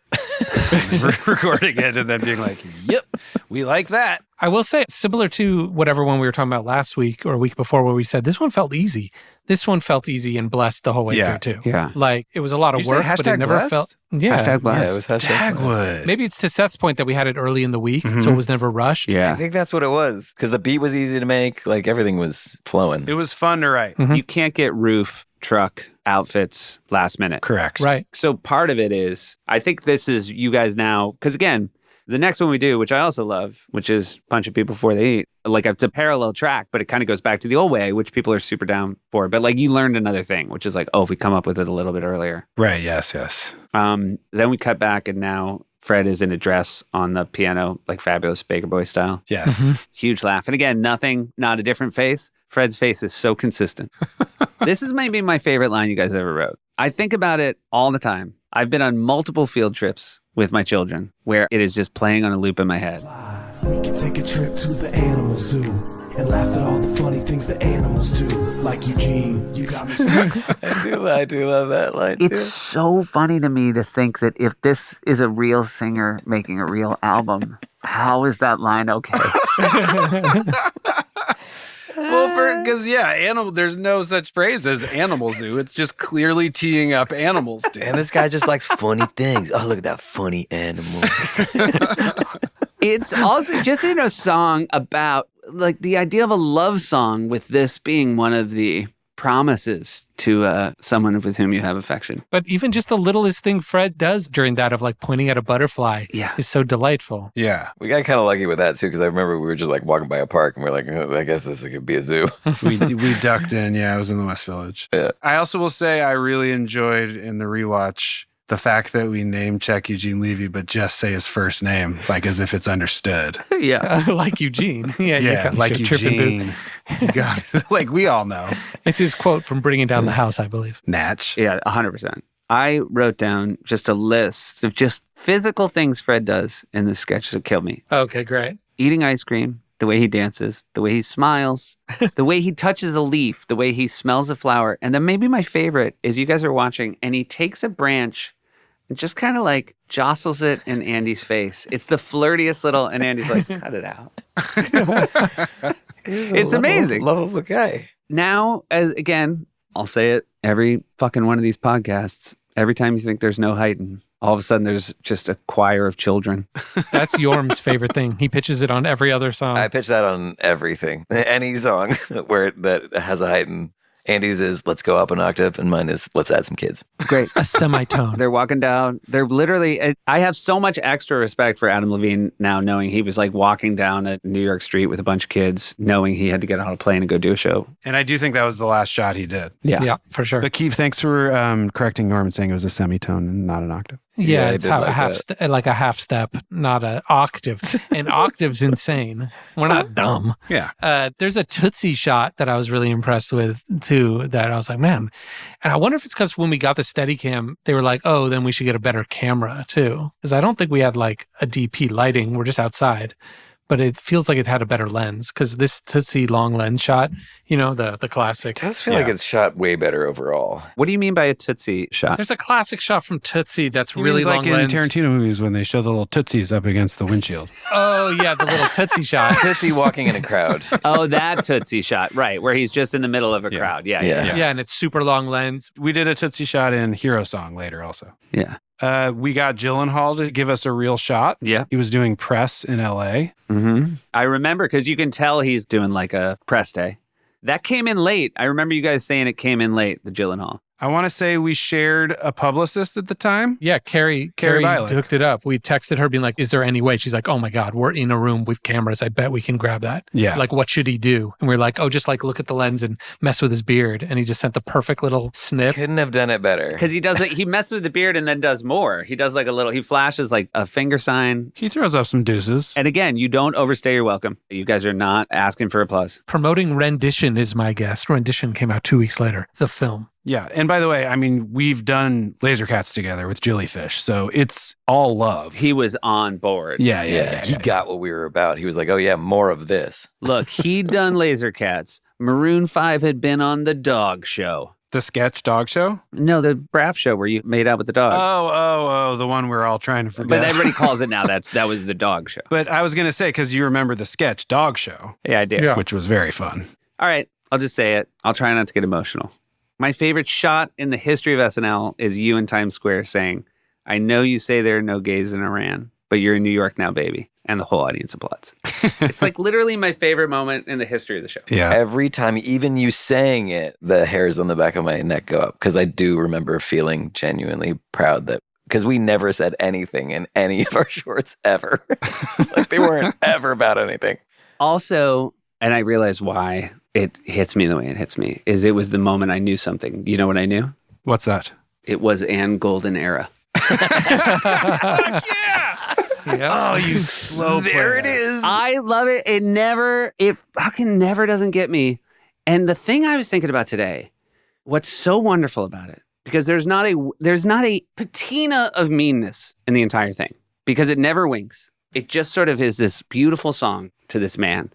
And recording it and then being like, yep, we like that. I will say, similar to whatever one we were talking about last week or a week before where we said, this one felt easy. This one felt easy and blessed the whole way through, too. Yeah. Like, it was a lot of work, but it never blessed? felt... Yeah. Hashtag blessed. Yeah, it was hashtag Dagwood. Maybe it's to Seth's point that we had it early in the week, so it was never rushed. Yeah. I think that's what it was because the beat was easy to make. Like everything was flowing. It was fun to write. You can't get roof, truck, outfits last minute. Correct. Right. So part of it is, I think this is you guys now, because again, the next one we do, which I also love, which is punching people before they eat, like it's a parallel track, but it kind of goes back to the old way, which people are super down for. But like you learned another thing, which is like, oh, if we come up with it a little bit earlier. Right. Yes. Then we cut back and now Fred is in a dress on the piano, like Fabulous Baker Boy style. Yes. Huge laugh. And again, not a different face. Fred's face is so consistent. This is maybe my favorite line you guys ever wrote. I think about it all the time. I've been on multiple field trips with my children where it is just playing on a loop in my head. We could take a trip to the animal zoo and laugh at all the funny things the animals do. Like Eugene, you got me. I do love that line too. It's so funny to me to think that if this is a real singer making a real album, how is that line okay? Well, because there's no such phrase as animal zoo. It's just clearly teeing up animals, dude. And this guy just likes funny things. Oh, look at that funny animal. It's also just in a song about like the idea of a love song with this being one of the promises to someone with whom you have affection. But even just the littlest thing Fred does during that of like pointing at a butterfly is so delightful. Yeah. We got kind of lucky with that too because I remember we were just like walking by a park and we're like, oh, I guess this could be a zoo. we ducked in. Yeah, I was in the West Village. Yeah. I also will say I really enjoyed in the rewatch the fact that we name check Eugene Levy, but just say his first name, like as if it's understood. Yeah. Like Eugene. Yeah, like Eugene. You got it. Like we all know. It's his quote from Bringing Down the House, I believe. Natch. Yeah, 100%. I wrote down just a list of just physical things Fred does in this sketch that killed me. Okay, great. eating ice cream, the way he dances, the way he smiles, the way he touches a leaf, the way he smells a flower. And then maybe my favorite is you guys are watching and he takes a branch and just kind of like jostles it in Andy's face. It's the flirtiest little, and Andy's like, cut it out. It's amazing. Lovable guy. Now, again, I'll say it every fucking one of these podcasts. Every time you think there's no heighten, all of a sudden there's just a choir of children. That's Yorm's favorite thing. He pitches it on every other song. I pitch that on everything. Any song that has a heighten. Andy's is let's go up an octave, and mine is let's add some kids. Great. A semitone. They're walking down. They're literally, I have so much extra respect for Adam Levine now, knowing he was like walking down a New York street with a bunch of kids, knowing he had to get on a plane and go do a show. And I do think that was the last shot he did. Yeah, for sure. But Keith, thanks for correcting Norm and saying it was a semitone and not an octave. Yeah, I it's did how, like like a half step, not an octave. An octave's insane. We're not dumb. Yeah. There's a Tootsie shot that I was really impressed with, too, that I was like, man. And I wonder if it's because when we got the Steadicam, they were like, oh, then we should get a better camera, too. Because I don't think we had, like, a DP lighting. We're just outside. But it feels like it had a better lens because this Tootsie long lens shot, you know, the classic. It does feel like it's shot way better overall. What do you mean by a Tootsie shot? There's a classic shot from Tootsie that's He really means long like lens. in Tarantino movies when they show the little Tootsies up against the windshield. Oh, yeah, the little Tootsie shot. Tootsie walking in a crowd. Oh, that Tootsie shot, right, where he's just in the middle of a crowd. Yeah. Yeah, and it's super long lens. We did a Tootsie shot in Hero Song later also. Yeah. We got Gyllenhaal to give us a real shot. Yeah. He was doing press in LA. Mm-hmm. I remember because you can tell he's doing like a press day. That came in late. I remember you guys saying it came in late, the Gyllenhaal. I want to say we shared a publicist at the time. Yeah, Carrie Bilek. hooked it up. We texted her being like, is there any way? She's like, oh my God, we're in a room with cameras. I bet we can grab that. Yeah. Like, what should he do? And we're like, oh, just like look at the lens and mess with his beard. And he just sent the perfect little snip. Couldn't have done it better. Because he does it, he messes with the beard and then does more. He does like he flashes like a finger sign. He throws up some deuces. And again, you don't overstay your welcome. You guys are not asking for applause. Promoting Rendition is my guest. Rendition came out 2 weeks later, the film. Yeah. And by the way, I mean, we've done Laser Cats together with Jellyfish, so it's all love. He was on board. Yeah. He got what we were about. He was like, oh yeah, more of this. Look, he'd done Laser Cats. Maroon 5 had been on the dog show. The sketch dog show? No, the Braff show where you made out with the dog. Oh, the one we're all trying to forget. But everybody calls it now. That was the dog show. But I was going to say, because you remember the sketch dog show. Yeah, I did. Yeah. Which was very fun. All right, I'll just say it. I'll try not to get emotional. My favorite shot in the history of SNL is you in Times Square saying, I know you say there are no gays in Iran, but you're in New York now, baby. And the whole audience applauds. It's like literally my favorite moment in the history of the show. Yeah. Every time, even you saying it, the hairs on the back of my neck go up because I do remember feeling genuinely proud that, because we never said anything in any of our shorts ever. Like they weren't ever about anything. Also, and I realize why it hits me the way it hits me, is it was the moment I knew something. You know what I knew? What's that? It was Ann Golden era. Yeah. Oh, you slow There it is. I love it. It fucking never doesn't get me. And the thing I was thinking about today, what's so wonderful about it, because there's not a patina of meanness in the entire thing, because it never winks. It just sort of is this beautiful song to this man.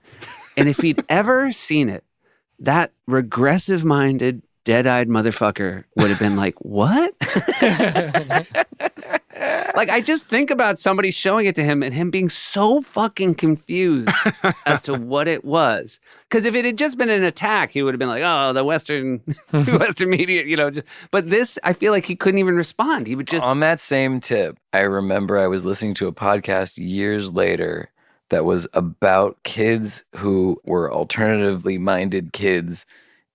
And if he'd ever seen it, that regressive-minded, dead-eyed motherfucker would have been like, what? Like, I just think about somebody showing it to him and him being so fucking confused as to what it was. Because if it had just been an attack, he would have been like, oh, the Western media, But this, I feel like he couldn't even respond. He would just... On that same tip, I remember I was listening to a podcast years later that was about kids who were alternatively minded kids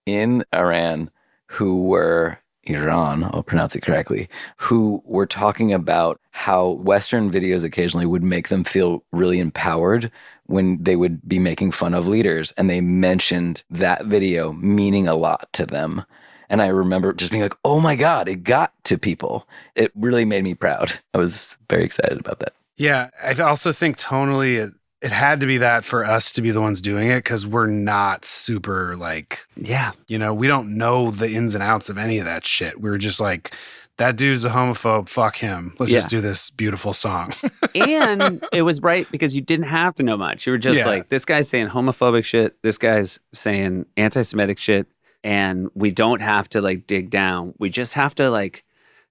in Iran who were... Iran, I'll pronounce it correctly, who were talking about how Western videos occasionally would make them feel really empowered when they would be making fun of leaders. And they mentioned that video meaning a lot to them. And I remember just being like, oh my God, it got to people. It really made me proud. I was very excited about that. Yeah, I also think tonally it had to be that for us to be the ones doing it, because we're not super like, yeah, we don't know the ins and outs of any of that shit. We were just like, that dude's a homophobe. Fuck him. Let's just do this beautiful song. And it was right because you didn't have to know much. You were just like, this guy's saying homophobic shit. This guy's saying anti-Semitic shit. And we don't have to like dig down. We just have to like,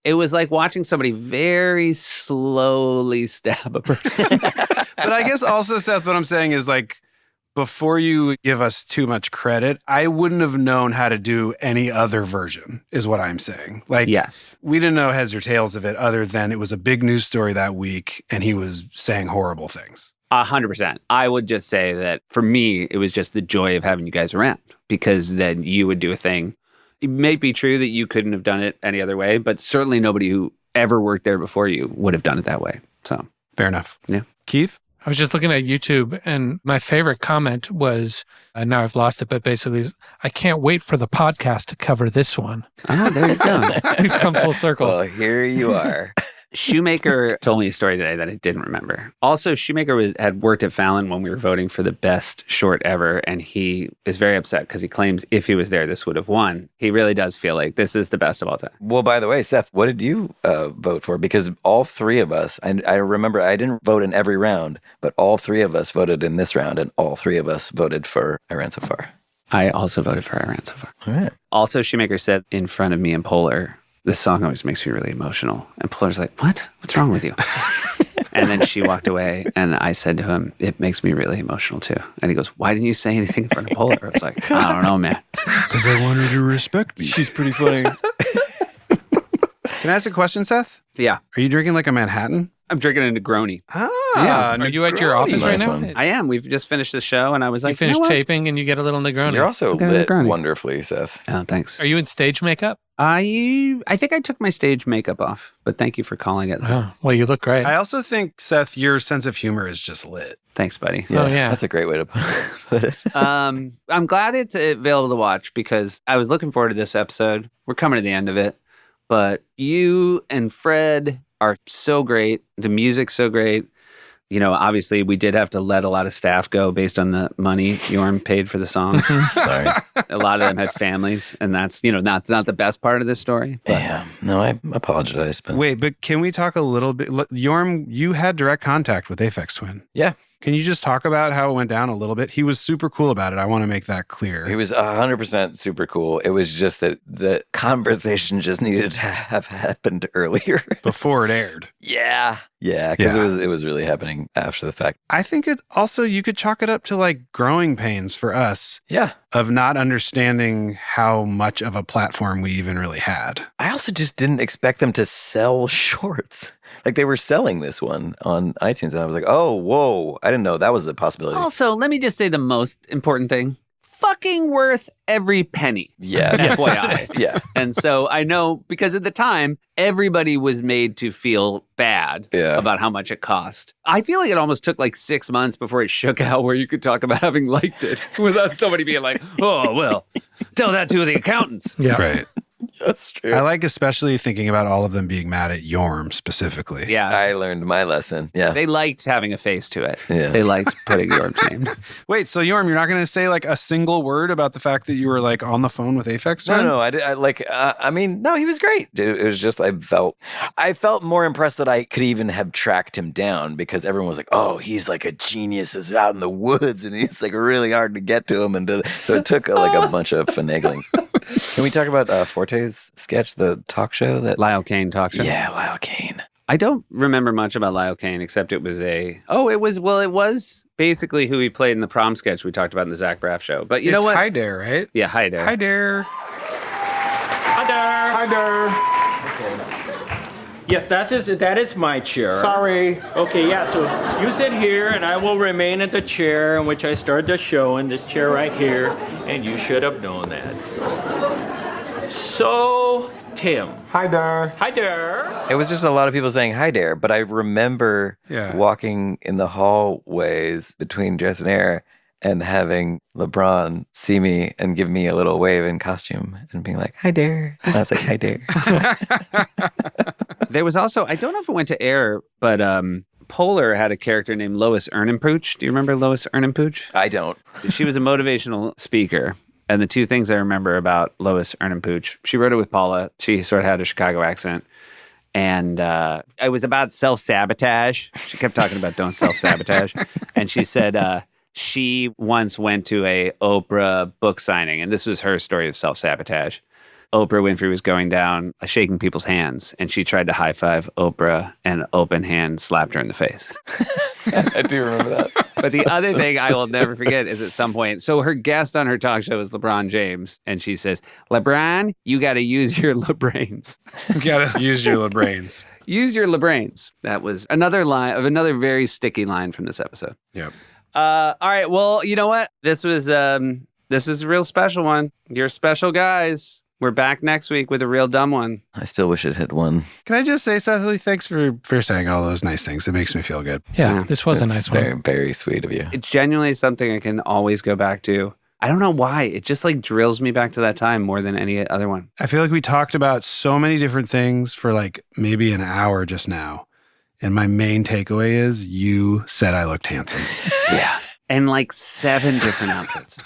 it was like watching somebody very slowly stab a person. But I guess also, Seth, what I'm saying is like, before you give us too much credit, I wouldn't have known how to do any other version, is what I'm saying. Like, yes, we didn't know heads or tails of it other than it was a big news story that week and he was saying horrible things. 100%. I would just say that for me, it was just the joy of having you guys around because then you would do a thing. It may be true that you couldn't have done it any other way, but certainly nobody who ever worked there before you would have done it that way. So fair enough. Yeah. Keith? I was just looking at YouTube, and my favorite comment was, now I've lost it, but basically, I can't wait for the podcast to cover this one. Oh, there you go. We've come full circle. Well, here you are. Shoemaker told me a story today that I didn't remember. Also, Shoemaker had worked at Fallon when we were voting for the best short ever, and he is very upset because he claims if he was there, this would have won. He really does feel like this is the best of all time. Well, by the way, Seth, what did you vote for? Because all three of us, I remember I didn't vote in every round, but all three of us voted in this round, and all three of us voted for I Ran So Far. I also voted for I Ran So Far. All right. Also, Shoemaker said in front of me and Polar, this song always makes me really emotional. And Polar's like, what? What's wrong with you? And then she walked away, and I said to him, it makes me really emotional too. And he goes, why didn't you say anything in front of Polar? I was like, I don't know, man. Because I want her to respect me. She's pretty funny. Can I ask a question, Seth? Yeah. Are you drinking like a Manhattan? I'm drinking a Negroni. Yeah. Are you at your office right Nice now? one. I am. We've just finished the show, and I was like, You finished know what? taping and you get a little Negroni. You're also Okay, lit Negroni. wonderfully, Seth. Oh, thanks. Are you in stage makeup? I think I took my stage makeup off, but thank you for calling it. Oh, well, you look great. I also think, Seth, your sense of humor is just lit. Thanks, buddy. Oh, yeah. That's a great way to put it. I'm glad it's available to watch because I was looking forward to this episode. We're coming to the end of it, but you and Fred are so great. The music's so great. You know, obviously, we did have to let a lot of staff go based on the money Jorm paid for the song. Sorry. A lot of them had families, and that's, you know, not the best part of this story. But Yeah. No, I apologize. But Wait, but can we talk a little bit? Jorm, you had direct contact with Aphex Twin. yeah, Can you just talk about how it went down a little bit? He was super cool about it. I want to make that clear. he was 100% super cool. It was just that the conversation just needed to have happened earlier. Before it aired. Yeah. Yeah, because Yeah. it was really happening after the fact. I think it also, you could chalk it up to like growing pains for us Yeah. of not understanding how much of a platform we even really had. I also just didn't expect them to sell shorts. Like they were selling this one on iTunes, and I was like, oh, whoa. I didn't know that was a possibility. also, let me just say the most important thing. Fucking worth every penny. Yeah. FYI. Yeah. And so I know because at the time, everybody was made to feel bad Yeah. about how much it cost. I feel like it almost took like 6 months before it shook out where you could talk about having liked it without somebody being like, oh, well, tell that to the accountants. Yeah. Right. That's true. I like especially thinking about all of them being mad at Jorm specifically. Yeah. I learned my lesson. Yeah. They liked having a face to it. Yeah. They liked putting your name. Wait, so Jorm, you're not going to say like a single word about the fact that you were like on the phone with Aphex Twin? No, I mean, no, he was great. It was just, I felt more impressed that I could even have tracked him down because everyone was like, oh, he's like a genius is out in the woods and it's like really hard to get to him. And so it took like a bunch of finagling. Can we talk about Forte's sketch, the talk show that Lyle Kane talk show. Yeah, Lyle Kane. I don't remember much about Lyle Kane except it was basically who he played in the prom sketch we talked about in the Zach Braff show. But you know what? Hi Dare, right? Yeah, hi there. Hi Dare. Hi there. Hi there. Yes, that is my chair. Sorry. Okay, yeah, so you sit here and I will remain at the chair in which I started the show, in this chair right here, and you should have known that. So Tim. Hi there. Hi there. It was just a lot of people saying hi there, but I remember walking in the hallways between Dress and Air and having LeBron see me and give me a little wave in costume and being like, hi there. And I was like, hi there. There was also, I don't know if it went to air, but Polar had a character named Lois Ernenpooch. Do you remember Lois Ernenpooch? I don't. She was a motivational speaker. And the two things I remember about Lois Ernenpooch, she wrote it with Paula. She sort of had a Chicago accent. And it was about self-sabotage. She kept talking about don't self-sabotage. And she said she once went to a Oprah book signing. And this was her story of self-sabotage. Oprah Winfrey was going down, shaking people's hands, and she tried to high five Oprah, and an open hand slapped her in the face. I do remember that. But the other thing I will never forget is at some point, so her guest on her talk show is LeBron James, and she says, LeBron, you got to use your LeBrains. You got to use your LeBrains. Use your LeBrains. That was another line of another very sticky line from this episode. Yep. All right. Well, you know what? This is a real special one. You're special guys. We're back next week with a real dumb one. I still wish it had won. Can I just say, Seth Lee, thanks for saying all those nice things. It makes me feel good. Yeah, this was a nice Very, one. very sweet of you. It's genuinely something I can always go back to. I don't know why. It just like drills me back to that time more than any other one. I feel like we talked about so many different things for like maybe an hour just now. And my main takeaway is you said I looked handsome. Yeah. And like 7 different outfits.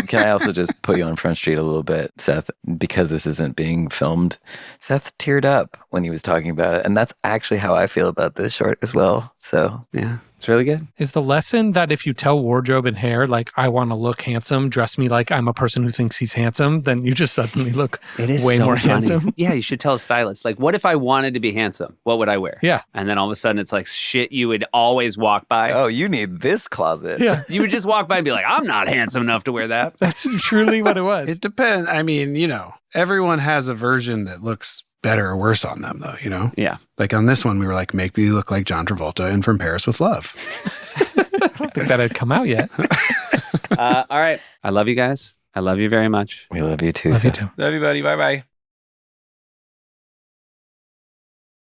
Can I also just put you on Front Street a little bit, Seth? Because this isn't being filmed, Seth teared up when he was talking about it. And that's actually how I feel about this short as well. So, yeah, it's really good. Is the lesson that if you tell wardrobe and hair, like, I want to look handsome, dress me like I'm a person who thinks he's handsome, then you just suddenly look way so more funny. handsome? Yeah, you should tell a stylist, like, what if I wanted to be handsome? What would I wear? Yeah. And then all of a sudden it's like shit you would always walk by. oh, you need this closet. Yeah. You would just walk by and be like, I'm not handsome enough to wear that. That's truly what it was. It depends. I mean, everyone has a version that looks better or worse on them, though, Yeah. Like on this one, we were like, make me look like John Travolta in From Paris with Love. I don't think that had come out yet. All right. I love you guys. I love you very much. We love you too, Love you Seth. too. Love you, buddy. Bye-bye.